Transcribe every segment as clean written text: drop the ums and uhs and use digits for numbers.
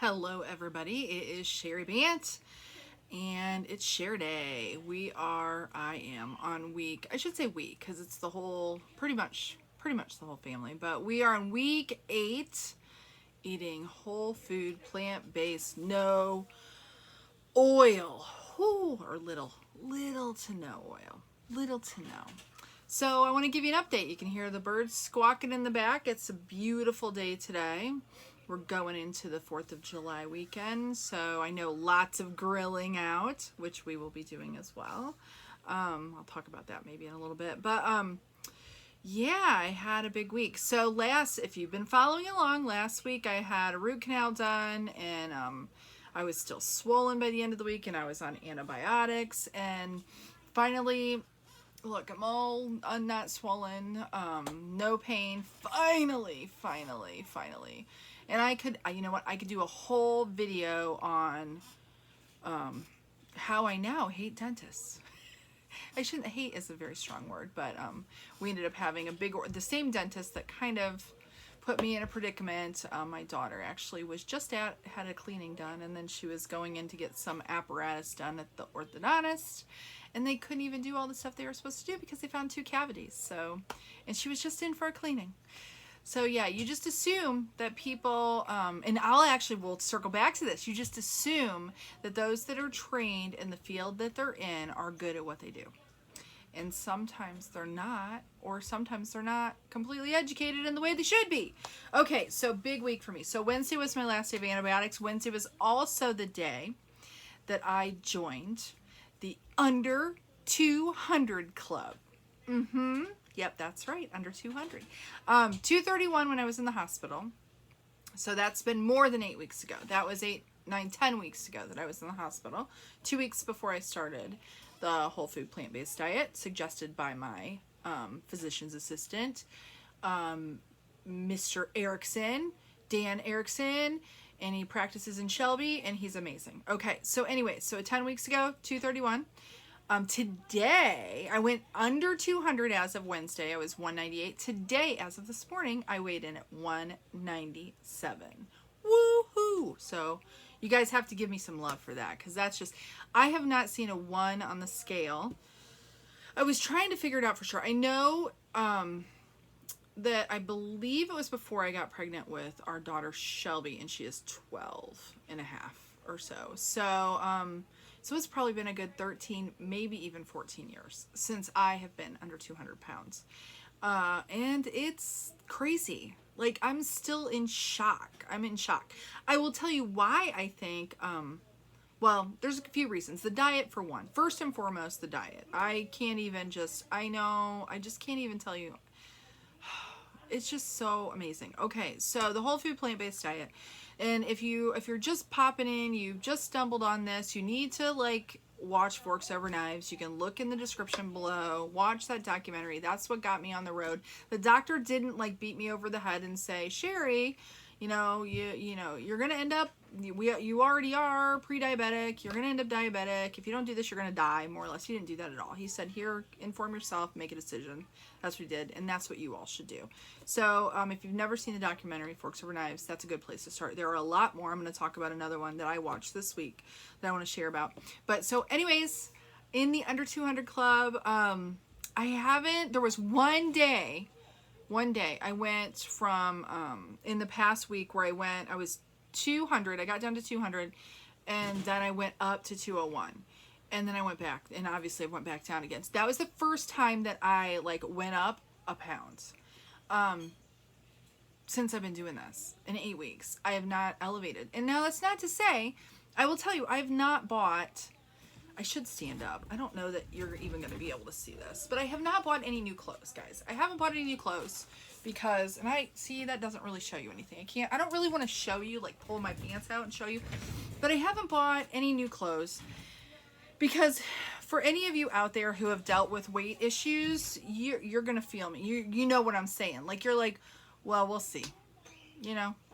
Hello everybody, it is Cheri Bant and it's share day. I am on week, I should say week because it's the whole, pretty much the whole family, but we are on week 8 eating whole food, plant-based, no oil, or little to no oil, little to no. So I want to give you an update. You can hear the birds squawking in the back. It's a beautiful day today. We're going into the 4th of July weekend, so I know lots of grilling out, which we will be doing as well. I'll talk about that maybe in a little bit. But yeah, I had a big week. So if you've been following along, last week I had a root canal done, and I was still swollen by the end of the week, and I was on antibiotics, and finally, look, I'm not swollen, no pain, finally. And I could, you know what, I could do a whole video on how I now hate dentists. I shouldn't, hate is a very strong word, but we ended up having the same dentist that kind of put me in a predicament. My daughter actually was had a cleaning done, and then she was going in to get some apparatus done at the orthodontist, and they couldn't even do all the stuff they were supposed to do because they found 2 cavities. So, and she was just in for a cleaning. So yeah, you just assume that people, and we'll circle back to this, you just assume that those that are trained in the field that they're in are good at what they do. And sometimes they're not, or sometimes they're not completely educated in the way they should be. Okay, so big week for me. So Wednesday was my last day of antibiotics. Wednesday was also the day that I joined the Under 200 Club. Yep, that's right, under 200. 231 when I was in the hospital. So that's been more than 8 weeks ago. That was 8, 9, 10 weeks ago that I was in the hospital. 2 weeks before I started the whole food plant-based diet suggested by my physician's assistant, Mr. Erickson, Dan Erickson, and he practices in Shelby, and he's amazing. Okay, so anyway, so 10 weeks ago, 231. Today, I went under 200 as of Wednesday. I was 198. Today, as of this morning, I weighed in at 197. Woohoo! So, you guys have to give me some love for that, because that's just, I have not seen a 1 on the scale. I was trying to figure it out for sure. I know that I believe it was before I got pregnant with our daughter Shelby, and she is 12 and a half or so. So it's probably been a good 13, maybe even 14 years since I have been under 200 pounds. And it's crazy. Like, I'm still in shock. I'm in shock. I will tell you why I think, well, there's a few reasons. The diet, for one. First and foremost, the diet. I just can't even tell you. It's just so amazing. Okay, so the whole food plant-based diet. And if you're just popping in, you've just stumbled on this, you need to watch Forks Over Knives. You can look in the description below, watch that documentary. That's what got me on the road. The doctor didn't beat me over the head and say, Cheri, you're gonna end up, you already are pre-diabetic, you're gonna end up diabetic, if you don't do this you're gonna die, more or less. He didn't do that at all. He said, here, inform yourself, make a decision. That's what he did, and that's what you all should do. So if you've never seen the documentary Forks Over Knives, that's a good place to start. There are a lot more. I'm going to talk about another one that I watched this week that I want to share about. But so anyways, in the Under 200 Club, there was one day I went from, in the past week where I was 200, I got down to 200, and then I went up to 201. And then I went back, and obviously I went back down again. So that was the first time that I went up a pound. Since I've been doing this in 8 weeks, I have not elevated. And now that's not to say, I will tell you, I have not bought, I should stand up. I don't know that you're even going to be able to see this, but I have not bought any new clothes, guys. I haven't bought any new clothes because, and that doesn't really show you anything. I don't really want to show you, pull my pants out and show you, but I haven't bought any new clothes because for any of you out there who have dealt with weight issues, you're going to feel me. You know what I'm saying. You're well, we'll see.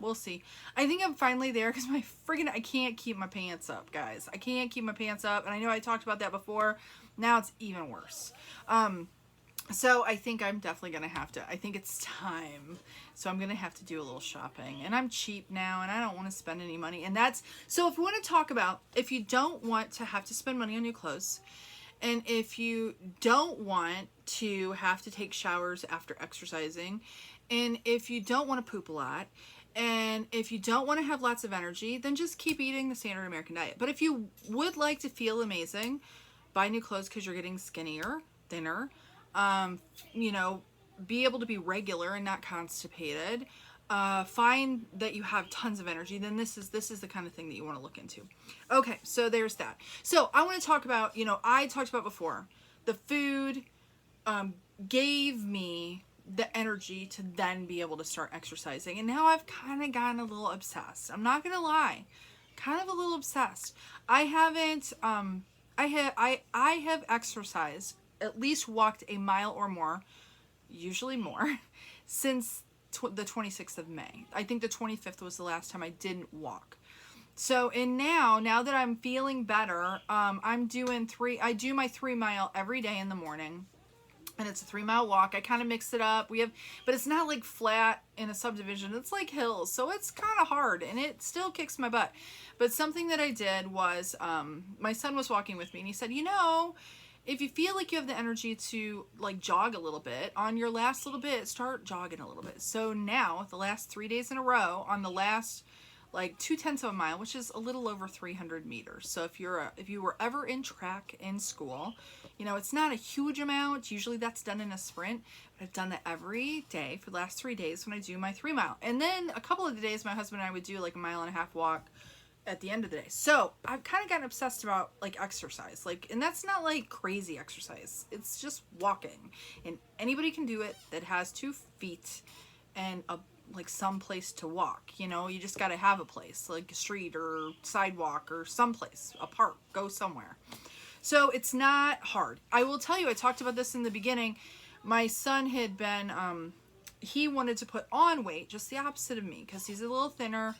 We'll see. I think I'm finally there because I can't keep my pants up, guys. I can't keep my pants up. And I know I talked about that before. Now it's even worse. So I think I'm definitely going to have to, I think it's time. So I'm going to have to do a little shopping, and I'm cheap now and I don't want to spend any money. And that's, so if we want to talk about, if you don't want to have to spend money on new clothes, and if you don't want to have to take showers after exercising, and if you don't want to poop a lot, and if you don't want to have lots of energy, then just keep eating the standard American diet. But if you would like to feel amazing, buy new clothes because you're getting skinnier, thinner, you know, be able to be regular and not constipated, find that you have tons of energy, then this is the kind of thing that you want to look into. Okay, so there's that. So I want to talk about, you know, I talked about before, the food gave me the energy to then be able to start exercising. And now I've kind of gotten a little obsessed. I'm not going to lie. Kind of a little obsessed. I haven't, I have exercised, at least walked a mile or more, usually more, since the 26th of May. I think the 25th was the last time I didn't walk. So, and now that I'm feeling better, I'm doing I do my 3 mile every day in the morning. And it's a 3 mile walk. I kind of mix it up. But it's not like flat in a subdivision. It's like hills. So it's kind of hard and it still kicks my butt. But something that I did was, my son was walking with me and he said, you know, if you feel like you have the energy to like jog a little bit, on your last little bit, start jogging a little bit. So now, the last 3 days in a row, on the last like 0.2 of a mile, which is a little over 300 meters. So if you were ever in track in school, you know, it's not a huge amount. Usually that's done in a sprint, but I've done that every day for the last 3 days when I do my 3 mile. And then a couple of the days my husband and I would do like a 1.5 mile walk at the end of the day. So I've kind of gotten obsessed about like exercise, like, and that's not like crazy exercise. It's just walking, and anybody can do it that has 2 feet and like some place to walk. You know, you just got to have a place, like a street or sidewalk or someplace, a park, go somewhere. So it's not hard. I will tell you, I talked about this in the beginning. My son had been, he wanted to put on weight, just the opposite of me, because he's a little thinner,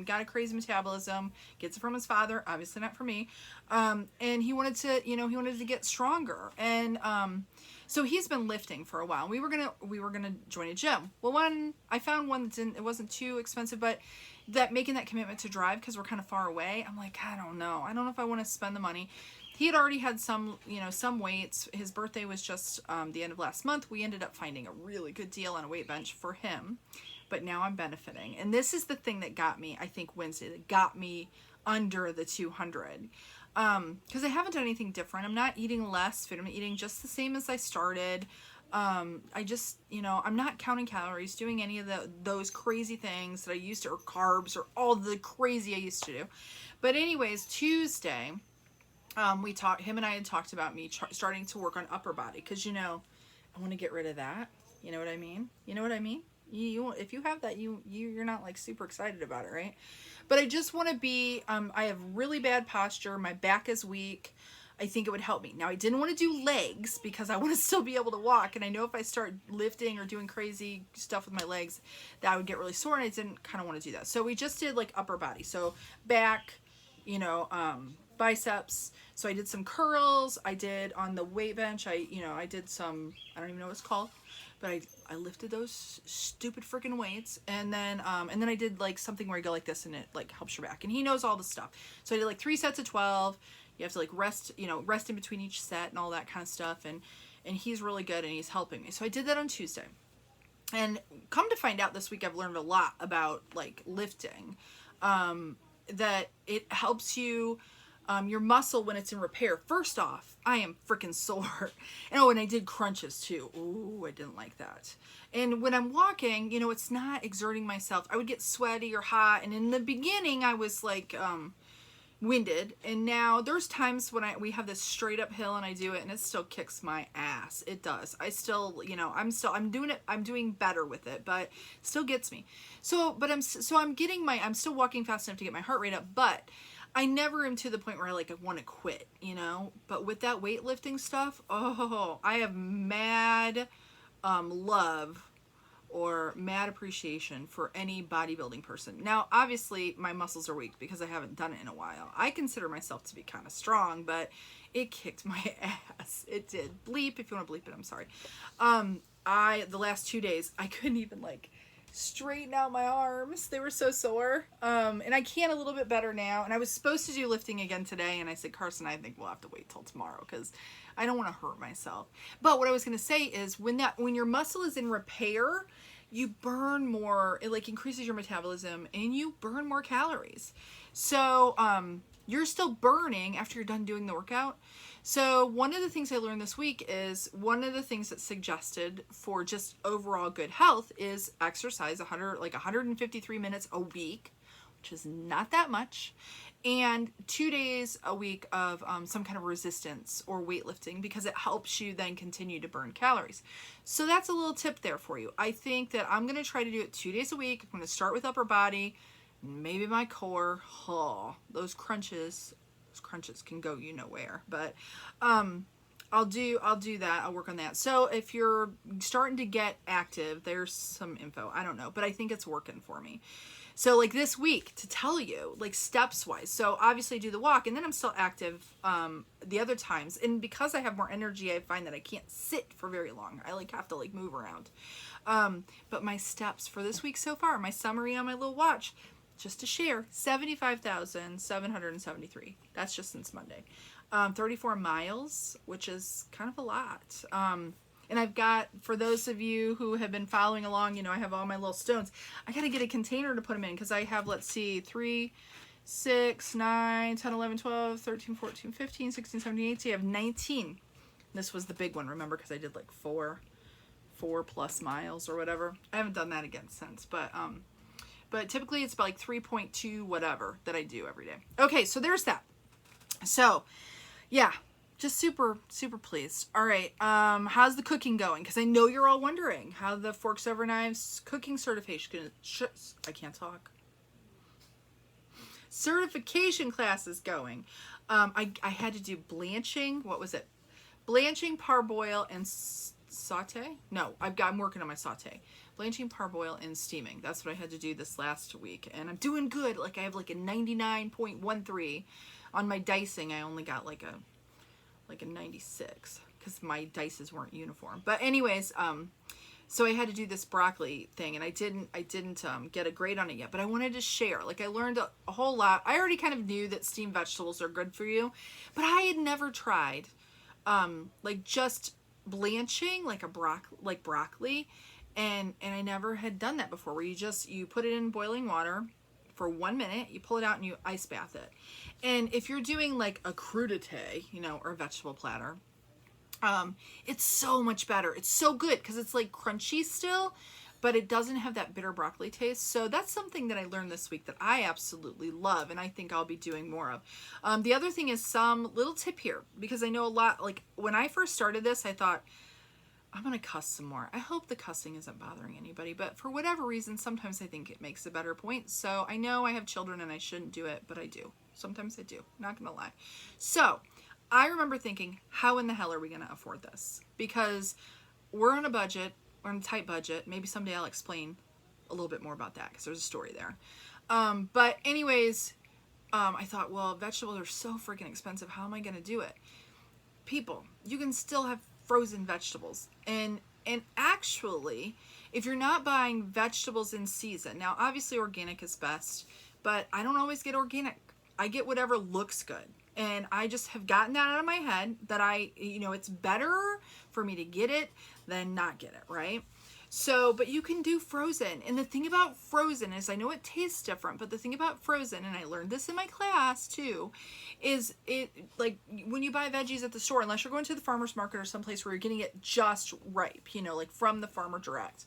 got a crazy metabolism, gets it from his father, obviously not from me. And he wanted to, you know, he wanted to get stronger. And, so he's been lifting for a while. We were gonna join a gym. Well, I found one that it wasn't too expensive, but that making that commitment to drive, because we're kind of far away, I'm like, I don't know if I want to spend the money. He had already had some weights. His birthday was just the end of last month. We ended up finding a really good deal on a weight bench for him, but now I'm benefiting. And this is the thing that got me, I think Wednesday, that got me under the 200. Because I haven't done anything different. I'm not eating less food. I'm eating just the same as I started. I just, you know, I'm not counting calories, doing any of those crazy things that I used to, or carbs, or all the crazy I used to do. But anyways, Tuesday, him and I had talked about me starting to work on upper body. Because, you know, I want to get rid of that. You know what I mean? You know what I mean? If you have that, you're not like super excited about it, right? But I just want to be, I have really bad posture. My back is weak. I think it would help me. Now, I didn't want to do legs because I want to still be able to walk. And I know if I start lifting or doing crazy stuff with my legs, that I would get really sore. And I didn't kind of want to do that. So we just did like upper body. So back, you know, biceps. So I did some curls. I did on the weight bench. I did some, I don't even know what it's called. But I lifted those stupid freaking weights, and then I did like something where you go like this and it like helps your back. And he knows all the stuff. So I did like 3 sets of 12. You have to like rest in between each set and all that kind of stuff. And he's really good and he's helping me. So I did that on Tuesday. And come to find out, this week I've learned a lot about like lifting, that it helps you. Your muscle when it's in repair. First off, I am freaking sore. And I did crunches too. Ooh, I didn't like that. And when I'm walking, you know, it's not exerting myself. I would get sweaty or hot. And in the beginning, I was like winded. And now there's times when we have this straight up hill and I do it and it still kicks my ass. It does. I still, you know, I'm doing it. I'm doing better with it, but it still gets me. I'm still walking fast enough to get my heart rate up, but I never am to the point where I want to quit, you know. But with that weightlifting stuff, I have mad love or mad appreciation for any bodybuilding person. Now, obviously, my muscles are weak because I haven't done it in a while. I consider myself to be kind of strong, but it kicked my ass. It did. Bleep if you want to bleep it. I'm sorry. The last 2 days, I couldn't even like straighten out my arms. They were so sore. And I can a little bit better now. And I was supposed to do lifting again today. And I said, Carson, I think we'll have to wait till tomorrow because I don't want to hurt myself. But what I was going to say is when your muscle is in repair, you burn more. It like increases your metabolism and you burn more calories. So, you're still burning after you're done doing the workout. So one of the things I learned this week is one of the things that's suggested for just overall good health is exercise 153 minutes a week, which is not that much, and 2 days a week of some kind of resistance or weightlifting because it helps you then continue to burn calories. So that's a little tip there for you. I think that I'm going to try to do it 2 days a week. I'm going to start with upper body, maybe my core. Oh, those crunches can go you know where, but I'll do that. I'll work on that. So if you're starting to get active, there's some info. I don't know, but I think it's working for me. So like this week, to tell you like steps wise, so obviously I do the walk and then I'm still active the other times, and because I have more energy, I find that I can't sit for very long. I like have to like move around. But my steps for this week so far, my summary on my little watch, just to share, 75,773. That's just since Monday. 34 miles, which is kind of a lot. And I've got, for those of you who have been following along, you know, I have all my little stones. I got to get a container to put them in because I have, let's see, 3, 6, 9, 10, 11, 12, 13, 14, 15, 16, 17, 18. I have 19. This was the big one, remember, because I did like 4 plus miles or whatever. I haven't done that again since, but typically it's about like 3.2 whatever that I do every day. Okay, so there's that. So, yeah, just super, super pleased. All right, how's the cooking going? Because I know you're all wondering how the Forks Over Knives cooking certification, I can't talk. Certification class is going. I had to do blanching. What was it? Blanching, parboil, and saute? No, I'm working on my saute. Blanching, parboil, and steaming. That's what I had to do this last week. And I'm doing good. Like I have like a 99.13 on my dicing. I only got like a 96 because my dices weren't uniform. But anyways, so I had to do this broccoli thing and I didn't get a grade on it yet, but I wanted to share. Like I learned a whole lot. I already kind of knew that steamed vegetables are good for you, but I had never tried like just blanching like broccoli. And I never had done that before, where you put it in boiling water for 1 minute, you pull it out and you ice bath it. And if you're doing like a crudité, you know, or a vegetable platter, it's so much better. It's so good because it's like crunchy still, but it doesn't have that bitter broccoli taste. So that's something that I learned this week that I absolutely love and I think I'll be doing more of. The other thing is some little tip here, because I know a lot, like when I first started this, I thought, I'm going to cuss some more. I hope the cussing isn't bothering anybody, but for whatever reason, sometimes I think it makes a better point. So I know I have children and I shouldn't do it, but I do. Sometimes I do. Not going to lie. So I remember thinking, how in the hell are we going to afford this? Because we're on a budget, we're on a tight budget. Maybe someday I'll explain a little bit more about that because there's a story there. But anyways, I thought, well, vegetables are so freaking expensive. How am I going to do it? People, you can still have frozen vegetables. And actually, if you're not buying vegetables in season, now obviously organic is best, but I don't always get organic. I get whatever looks good. And I just have gotten that out of my head that it's better for me to get it than not get it, right? So, but you can do frozen. And the thing about frozen is, I know it tastes different, but the thing about frozen, and I learned this in my class too, is it like when you buy veggies at the store, unless you're going to the farmer's market or someplace where you're getting it just ripe, like from the farmer direct.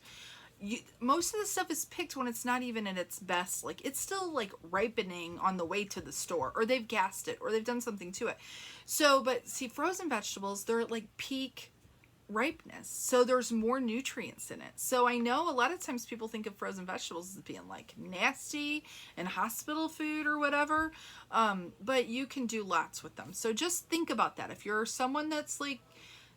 Most of the stuff is picked when it's not even in its best, like it's still like ripening on the way to the store, or they've gassed it, or they've done something to it. So, but see, frozen vegetables, they're at like peak ripeness, so there's more nutrients in it. So I know a lot of times people think of frozen vegetables as being like nasty and hospital food or whatever, but you can do lots with them. So just think about that. If you're someone that's like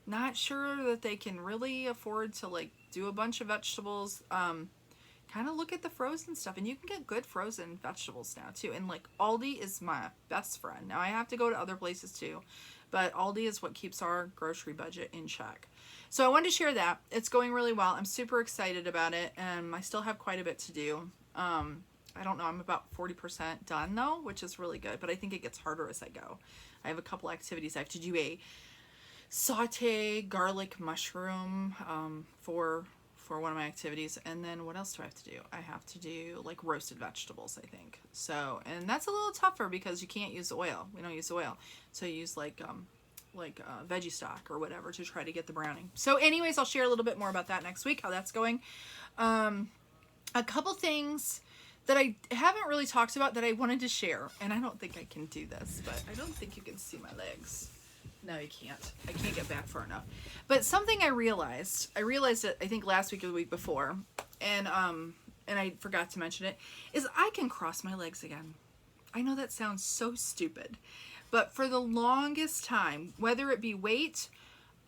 not sure that they can really afford to like do a bunch of vegetables, kind of look at the frozen stuff, and you can get good frozen vegetables now too. And like Aldi is my best friend. Now I have to go to other places too, but Aldi is what keeps our grocery budget in check. So I wanted to share that. It's going really well. I'm super excited about it, and I still have quite a bit to do. I don't know, I'm about 40% done though, which is really good, but I think it gets harder as I go. I have a couple activities. I have to do a saute garlic mushroom for one of my activities, and then what else do I have to do? I have to do like roasted vegetables, I think. So, and that's a little tougher because you can't use oil. We don't use oil, so you use like veggie stock or whatever to try to get the browning. So anyways, I'll share a little bit more about that next week, how that's going. A couple things that I haven't really talked about that I wanted to share, and I don't think I can do this, but I don't think you can see my legs. No, you can't. I can't get back far enough. But something I realized it, I think last week or the week before, and I forgot to mention it, is I can cross my legs again. I know that sounds so stupid, but for the longest time, whether it be weight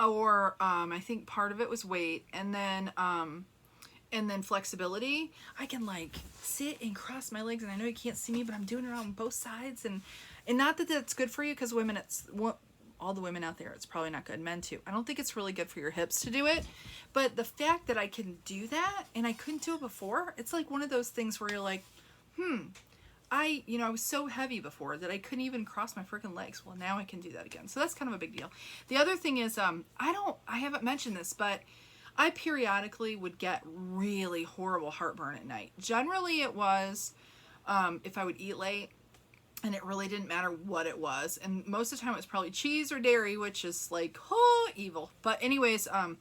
or I think part of it was weight, and then flexibility, I can like sit and cross my legs, and I know you can't see me, but I'm doing it on both sides, and not that that's good for you, because women, all the women out there, it's probably not good. Men too. I don't think it's really good for your hips to do it, but the fact that I can do that and I couldn't do it before, it's like one of those things where you're like, I was so heavy before that I couldn't even cross my freaking legs. Well, now I can do that again. So that's kind of a big deal. The other thing is, I haven't mentioned this, but I periodically would get really horrible heartburn at night. Generally it was, if I would eat late, and it really didn't matter what it was. And most of the time it was probably cheese or dairy, which is like, evil. But anyways, I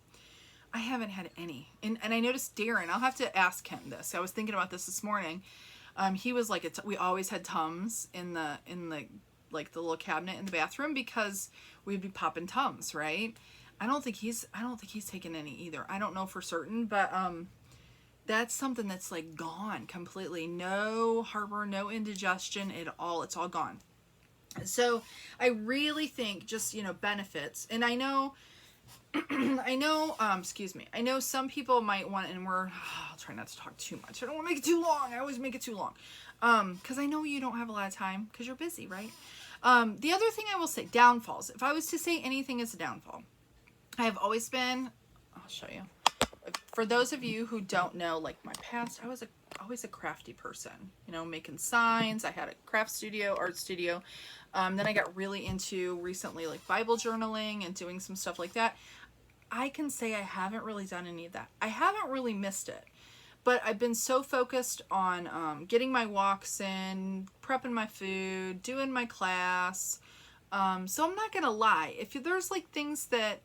haven't had any. And I noticed Darren, I'll have to ask him this. I was thinking about this morning. He was like, we always had Tums in the like the little cabinet in the bathroom because we'd be popping Tums, right? I don't think he's taken any either. I don't know for certain, but that's something that's like gone completely. No heartburn, no indigestion at all. It's all gone. So I really think just, benefits. And I know, excuse me. I know some people might want, and I'll try not to talk too much. I don't want to make it too long. I always make it too long. Cause I know you don't have a lot of time cause you're busy, right? The other thing I will say, downfalls. If I was to say anything is a downfall, I have always been, I'll show you. For those of you who don't know, like my past, I was always a crafty person, making signs. I had a craft studio, art studio. Then I got really into recently like Bible journaling and doing some stuff like that. I can say I haven't really done any of that. I haven't really missed it, but I've been so focused on getting my walks in, prepping my food, doing my class. So I'm not going to lie. If there's like things that,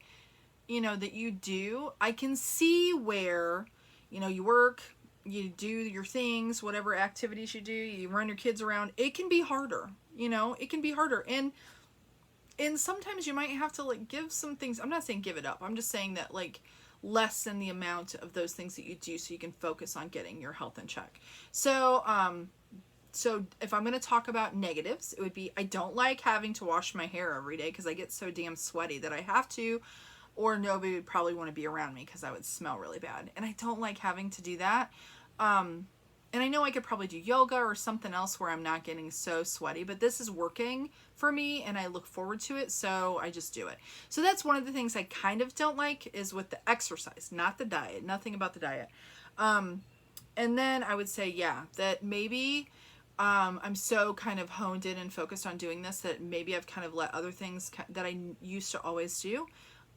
that you do, I can see where, you work, you do your things, whatever activities you do, you run your kids around, it can be harder, it can be harder. And sometimes you might have to like give some things. I'm not saying give it up. I'm just saying that like lessen the amount of those things that you do so you can focus on getting your health in check. So, so if I'm going to talk about negatives, it would be, I don't like having to wash my hair every day because I get so damn sweaty that I have to, or nobody would probably want to be around me because I would smell really bad. And I don't like having to do that. And I know I could probably do yoga or something else where I'm not getting so sweaty, but this is working for me and I look forward to it. So I just do it. So that's one of the things I kind of don't like is with the exercise, not the diet, nothing about the diet. And then I would say, yeah, that maybe, I'm so kind of honed in and focused on doing this that maybe I've kind of let other things that I used to always do.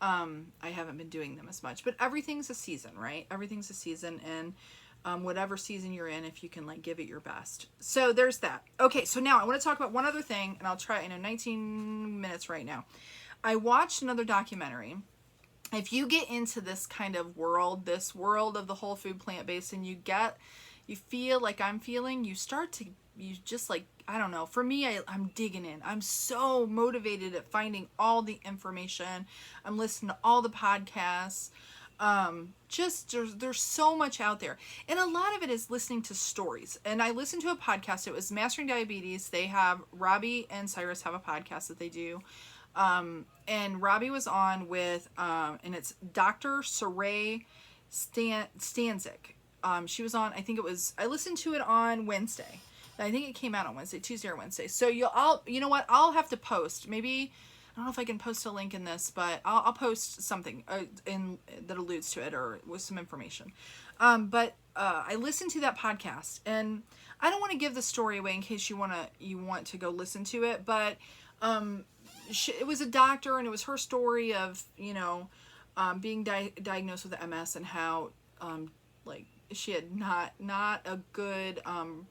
I haven't been doing them as much, but everything's a season, right? Everything's a season, and whatever season you're in, if you can like give it your best. So there's that. Okay, so now I want to talk about one other thing, and I'll try, 19 minutes right now. I watched another documentary. If you get into this kind of world, this world of the whole food plant-based, and you feel like I'm feeling, you just like, I don't know. For me, I'm digging in. I'm so motivated at finding all the information. I'm listening to all the podcasts. There's so much out there. And a lot of it is listening to stories. And I listened to a podcast. It was Mastering Diabetes. They have, Robbie and Cyrus have a podcast that they do. And Robbie was on with, and it's Dr. Cheri Stancic. She was on, I think it was, I listened to it on Wednesday. I think it came out on Wednesday, Tuesday or Wednesday. So you know what? I'll have to post. Maybe, I don't know if I can post a link in this, but I'll post something that alludes to it or with some information. But I listened to that podcast, and I don't want to give the story away in case you want to go listen to it. But it was a doctor, and it was her story of being diagnosed with MS and how like she had not a good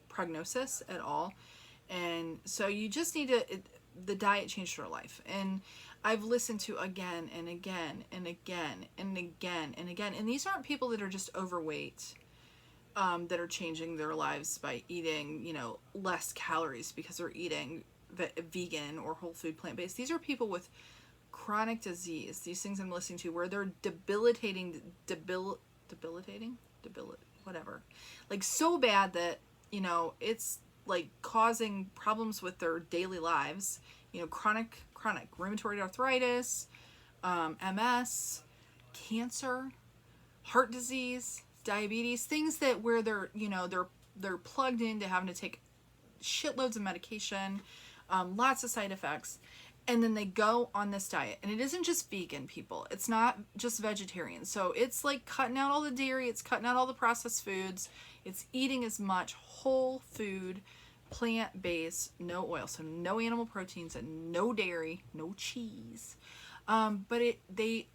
prognosis at all. And so you just need the diet changed her life. And I've listened to again and again and again and again and again. And these aren't people that are just overweight, that are changing their lives by eating, less calories because they're eating vegan or whole food plant-based. These are people with chronic disease. These things I'm listening to where they're debilitating, whatever. Like so bad that, it's like causing problems with their daily lives. Chronic rheumatoid arthritis, MS, cancer, heart disease, diabetes, things that where they're plugged into having to take shitloads of medication, lots of side effects. And then they go on this diet. And it isn't just vegan, people. It's not just vegetarian. So it's like cutting out all the dairy. It's cutting out all the processed foods. It's eating as much whole food, plant-based, no oil. So no animal proteins and no dairy, no cheese. But they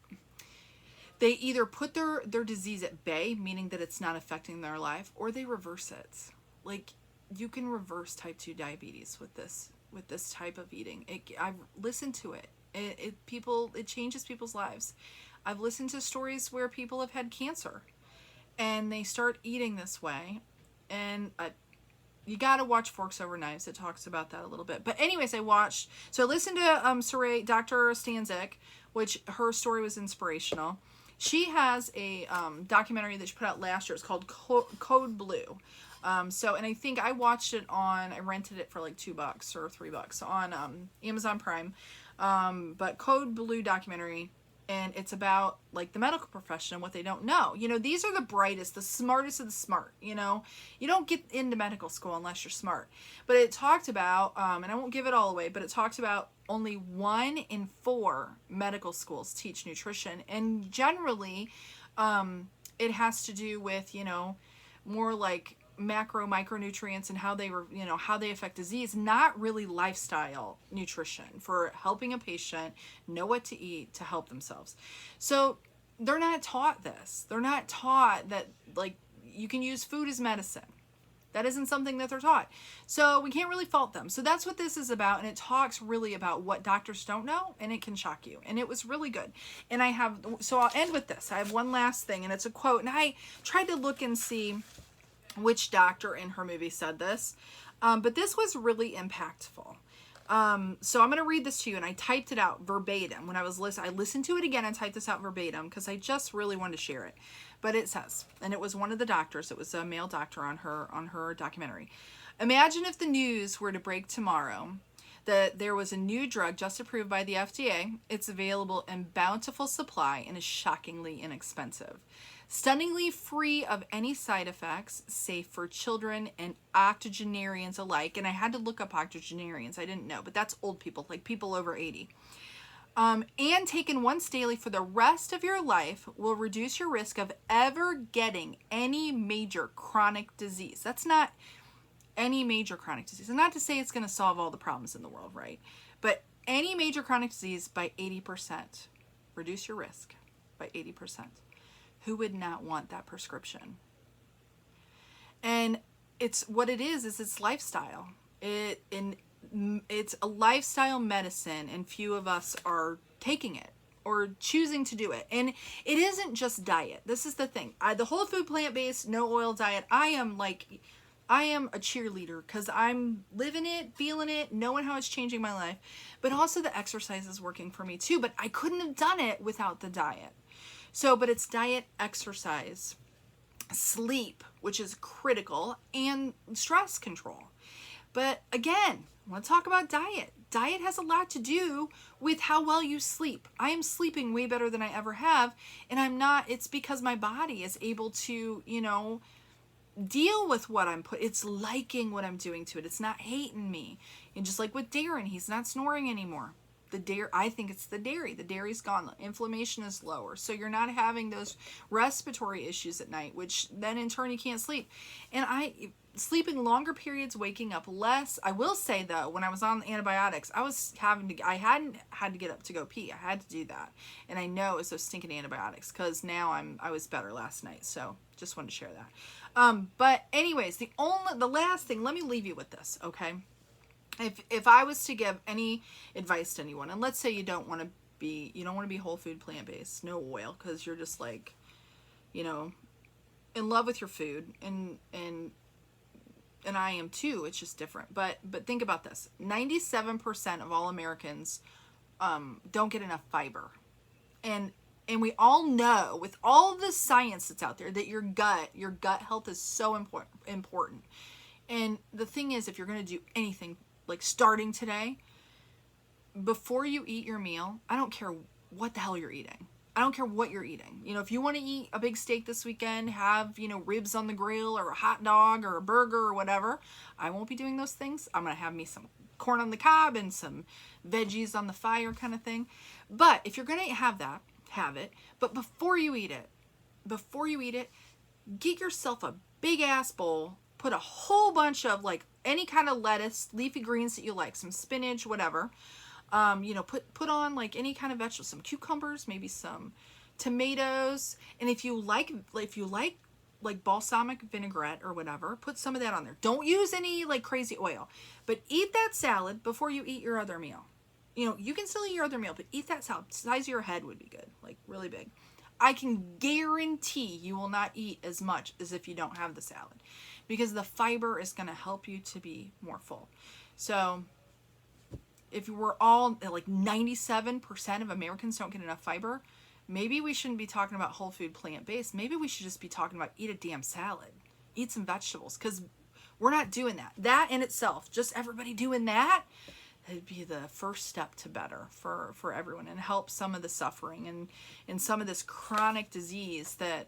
either put their disease at bay, meaning that it's not affecting their life, or they reverse it. Like, you can reverse type 2 diabetes with this type of eating. I've listened to it. It changes people's lives. I've listened to stories where people have had cancer and they start eating this way. And you got to watch Forks Over Knives. It talks about that a little bit. But anyways, I listened to Dr. Stancic, which her story was inspirational. She has a documentary that she put out last year. It's called Code Blue. And I think I watched it I rented it for like $2 or $3 on Amazon Prime. But Code Blue documentary, and it's about like the medical profession and what they don't know. These are the brightest, the smartest of the smart. You don't get into medical school unless you're smart. But it talked about, and I won't give it all away, but it talks about only 1 in 4 medical schools teach nutrition. And generally, it has to do with, more like micronutrients and how they affect disease, not really lifestyle nutrition for helping a patient know what to eat to help themselves. So they're not taught this. They're not taught that like you can use food as medicine. That isn't something that they're taught. So we can't really fault them. So that's what this is about. And it talks really about what doctors don't know, and it can shock you. And it was really good. And I'll end with this. I have one last thing, and it's a quote. And I tried to look and see which doctor in her movie said this. But this was really impactful. So I'm going to read this to you, and I typed it out verbatim when I was listening. I listened to it again and typed this out verbatim because I just really wanted to share it. But it says, and it was one of the doctors, it was a male doctor on her documentary. Imagine if the news were to break tomorrow that there was a new drug just approved by the FDA. It's available in bountiful supply and is shockingly inexpensive. Stunningly free of any side effects, safe for children and octogenarians alike. And I had to look up octogenarians. I didn't know, but that's old people, like people over 80. And taken once daily for the rest of your life will reduce your risk of ever getting any major chronic disease. That's not any major chronic disease. And not to say it's going to solve all the problems in the world, right? But any major chronic disease by 80%. Reduce your risk by 80%. Who would not want that prescription? And it's what it is it's lifestyle. It's a lifestyle medicine, and few of us are taking it or choosing to do it. And it isn't just diet. This is the thing. The whole food, plant-based, no oil diet, I am a cheerleader because I'm living it, feeling it, knowing how it's changing my life. But also the exercise is working for me too. But I couldn't have done it without the diet. But it's diet, exercise, sleep, which is critical, and stress control. But again, I want to talk about diet. diet has a lot to do with how well you sleep. I am sleeping way better than I ever have, and it's because my body is able to, deal with what I'm it's liking what I'm doing to it. It's not hating me. And just like with Darren, he's not snoring anymore. I think it's the dairy. The dairy's gone. Inflammation is lower. So you're not having those respiratory issues at night, which then in turn you can't sleep. And sleeping longer periods, waking up less. I will say though, when I was on antibiotics, I hadn't had to get up to go pee. I had to do that. And I know it was those stinking antibiotics, because now I was better last night. So just wanted to share that. But anyways, the last thing, let me leave you with this, okay? If I was to give any advice to anyone, and let's say you don't want to be whole food, plant-based, no oil, because you're just like, in love with your food, and I am too, it's just different. But think about this. 97% of all Americans don't get enough fiber. And we all know, with all the science that's out there, that your gut health is so important. And the thing is, if you're going to do anything, like starting today, before you eat your meal, I don't care what the hell you're eating. I don't care what you're eating. If you want to eat a big steak this weekend, have, ribs on the grill or a hot dog or a burger or whatever, I won't be doing those things. I'm going to have me some corn on the cob and some veggies on the fire kind of thing. But if you're going to have that, have it. But before you eat it, get yourself a big ass bowl, put a whole bunch of like any kind of lettuce, leafy greens that you like, some spinach, whatever. Put on like any kind of vegetables, some cucumbers, maybe some tomatoes. And if you like balsamic vinaigrette or whatever, put some of that on there. Don't use any like crazy oil, but eat that salad before you eat your other meal. You can still eat your other meal, but eat that salad. The size of your head would be good, like really big. I can guarantee you will not eat as much as if you don't have the salad, because the fiber is going to help you to be more full. So if we're all like 97% of Americans don't get enough fiber, maybe we shouldn't be talking about whole food, plant-based. Maybe we should just be talking about eat a damn salad, eat some vegetables, because we're not doing that. That in itself, just everybody doing that, it'd be the first step to better for everyone, and help some of the suffering and some of this chronic disease that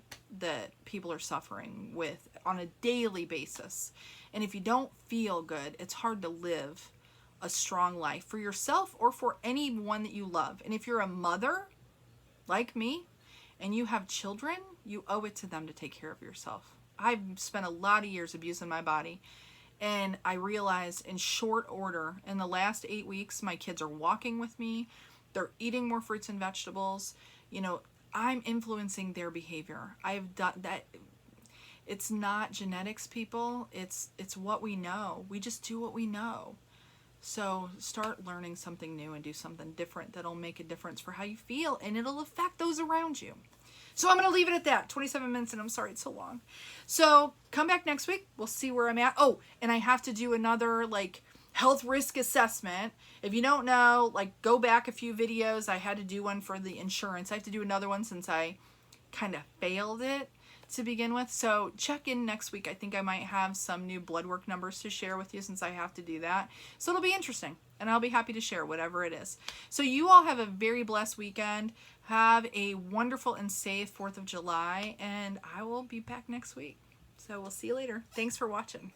people are suffering with on a daily basis. And if you don't feel good, it's hard to live a strong life for yourself or for anyone that you love. And if you're a mother like me and you have children, you owe it to them to take care of yourself. I've spent a lot of years abusing my body, and I realized in short order, in the last 8 weeks, my kids are walking with me. They're eating more fruits and vegetables. I'm influencing their behavior. I've done that. It's not genetics, people. It's what we know. We just do what we know. So start learning something new and do something different that'll make a difference for how you feel, and it'll affect those around you. So I'm going to leave it at that. 27 minutes, and I'm sorry it's so long. So come back next week. We'll see where I'm at. Oh, and I have to do another like health risk assessment. If you don't know, like go back a few videos. I had to do one for the insurance. I have to do another one since I kind of failed it to begin with. So check in next week. I think I might have some new blood work numbers to share with you since I have to do that. So it'll be interesting, and I'll be happy to share whatever it is. So you all have a very blessed weekend. Have a wonderful and safe 4th of July, and I will be back next week. So we'll see you later. Thanks for watching.